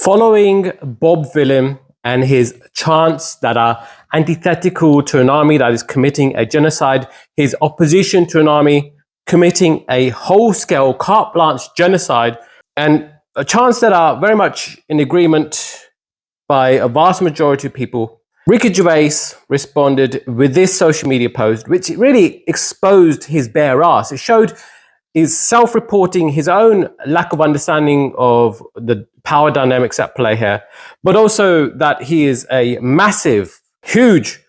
Following Bob Dylan and his chants that are antithetical to an army that is committing a genocide, his opposition to an army committing a whole-scale carte blanche genocide, and chants that are very much in agreement by a vast majority of people, Ricky Gervais responded with this social media post, which really exposed his bare ass. It showed his self-reporting, his own lack of understanding of the power dynamics at play here, but also that he is a massive, huge,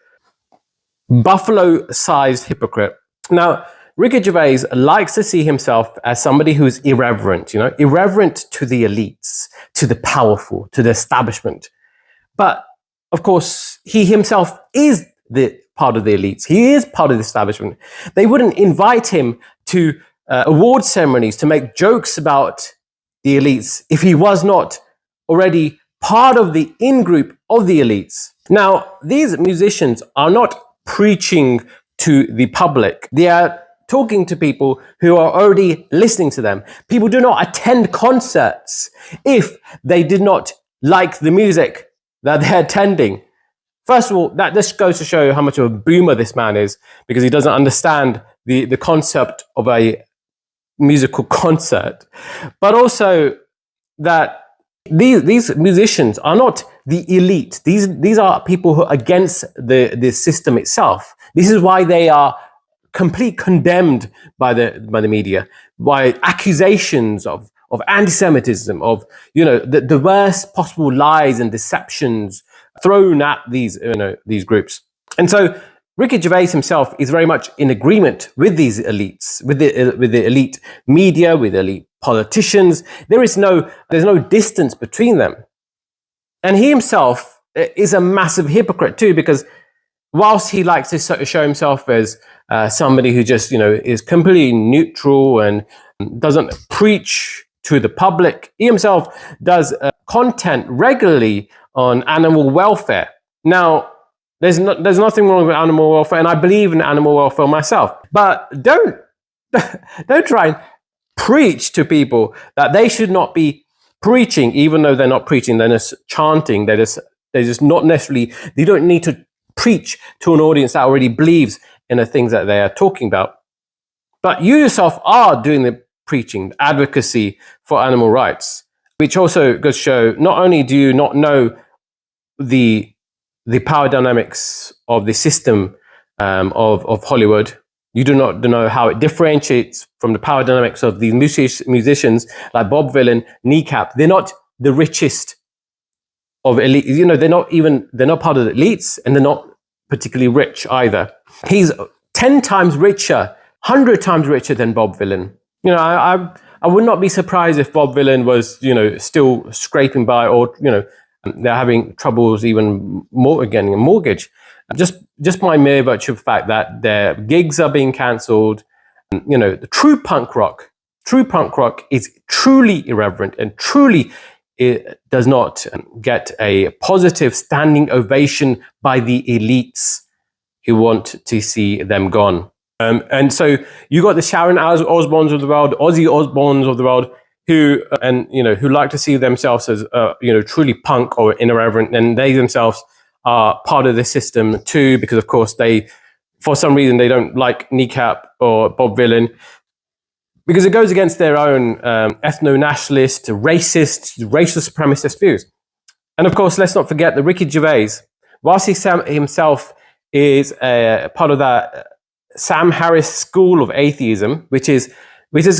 buffalo-sized hypocrite. Now, Ricky Gervais likes to see himself as somebody who's irreverent, irreverent to the elites, to the powerful, to the establishment. But of course, he himself is the part of the elites. He is part of the establishment. They wouldn't invite him to award ceremonies to make jokes about the elites if he was not already part of the in-group of the elites. Now, these musicians are not preaching to the public. They are talking to people who are already listening to them. People do not attend concerts if they did not like the music that they're attending. First of all, that just goes to show how much of a boomer this man is, because he doesn't understand the concept of a musical concert. But also that these musicians are not the elite. These are people who are against the system itself. This is why they are completely condemned by the media, by accusations of anti-Semitism, of the worst possible lies and deceptions thrown at these groups. And so Ricky Gervais himself is very much in agreement with these elites, with the elite media, with elite politicians. There's no distance between them. And he himself is a massive hypocrite too, because whilst he likes to show himself as somebody who just is completely neutral and doesn't preach to the public, he himself does content regularly on animal welfare. Now, there's nothing wrong with animal welfare, and I believe in animal welfare myself. But don't try and preach to people that they should not be preaching, even though they're not preaching. They're just chanting. They're just not necessarily. They don't need to preach to an audience that already believes in the things that they are talking about. But you yourself are doing the preaching, the advocacy for animal rights, which also goes to show not only do you not know the power dynamics of the system of Hollywood, you do not know how it differentiates from the power dynamics of these musicians like Bob Dylan, Kneecap. They're not the richest of elite. They're not part of the elites, and they're not particularly rich either. He's 10 times richer, 100 times richer than Bob Dylan. I would not be surprised if Bob Dylan was, still scraping by, or, they're having troubles even more getting a mortgage. Just by mere virtue of the fact that their gigs are being cancelled. The true punk rock is truly irreverent, and truly it does not get a positive standing ovation by the elites who want to see them gone. And so you got the Sharon Osbournes of the world, Ozzy Osbournes of the world, who like to see themselves as truly punk or irreverent, and they themselves are part of the system too, because of course for some reason they don't like Kneecap or Bob Dylan, because it goes against their own ethno-nationalist, racial supremacist views. And of course, let's not forget that Ricky Gervais, whilst he himself is part of that Sam Harris school of atheism, which is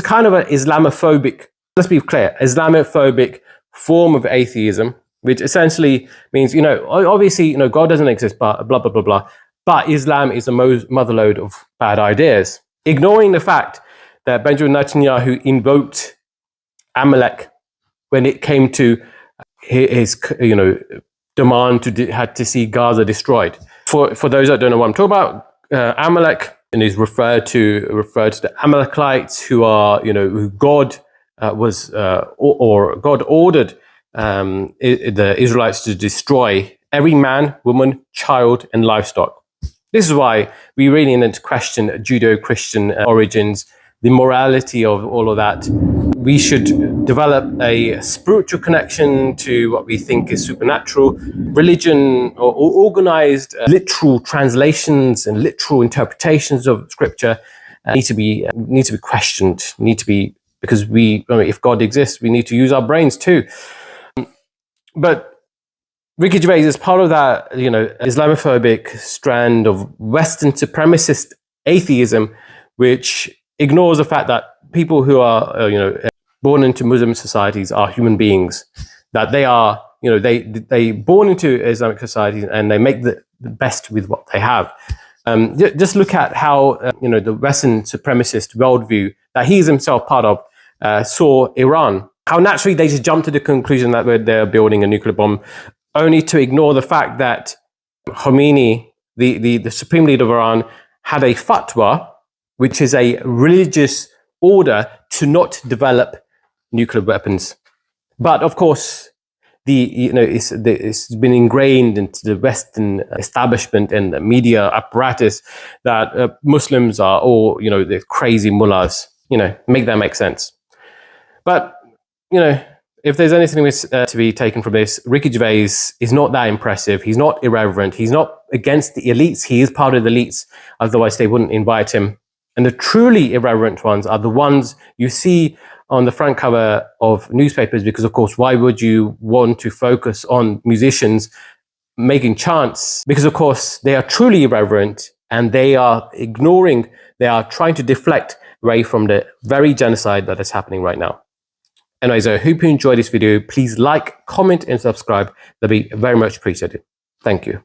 kind of an Islamophobic, let's be clear, Islamophobic form of atheism, which essentially means, obviously, God doesn't exist, but blah, blah, blah, blah. But Islam is the motherlode of bad ideas. Ignoring the fact that Benjamin Netanyahu invoked Amalek when it came to his, demand to see Gaza destroyed. For those that don't know what I'm talking about, Amalek, and is referred to the Amalekites, who are, who God God ordered the Israelites to destroy every man, woman, child, and livestock. This is why we really need to question Judeo-Christian origins, the morality of all of that. we should develop a spiritual connection to what we think is supernatural. Religion or organized literal translations and literal interpretations of scripture need to be questioned. Because if God exists, we need to use our brains too. But Ricky Gervais is part of that, Islamophobic strand of Western supremacist atheism, which ignores the fact that people who are, born into Muslim societies are human beings, that they are, they born into Islamic societies and they make the best with what they have. Just look at how, the Western supremacist worldview that he's himself part of saw Iran. How naturally they just jumped to the conclusion that they're building a nuclear bomb, only to ignore the fact that Khomeini, the supreme leader of Iran, had a fatwa, which is a religious order to not develop nuclear weapons. But of course, it's been ingrained into the Western establishment and the media apparatus that Muslims are all, the crazy mullahs. Make that make sense. But, if there's anything to be taken from this, Ricky Gervais is not that impressive. He's not irreverent. He's not against the elites. He is part of the elites. Otherwise, they wouldn't invite him. And the truly irreverent ones are the ones you see on the front cover of newspapers, because, of course, why would you want to focus on musicians making chants? Because, of course, they are truly irreverent and they are trying to deflect away from the very genocide that is happening right now. Anyways, I hope you enjoyed this video. Please like, comment, and subscribe. That'd be very much appreciated. Thank you.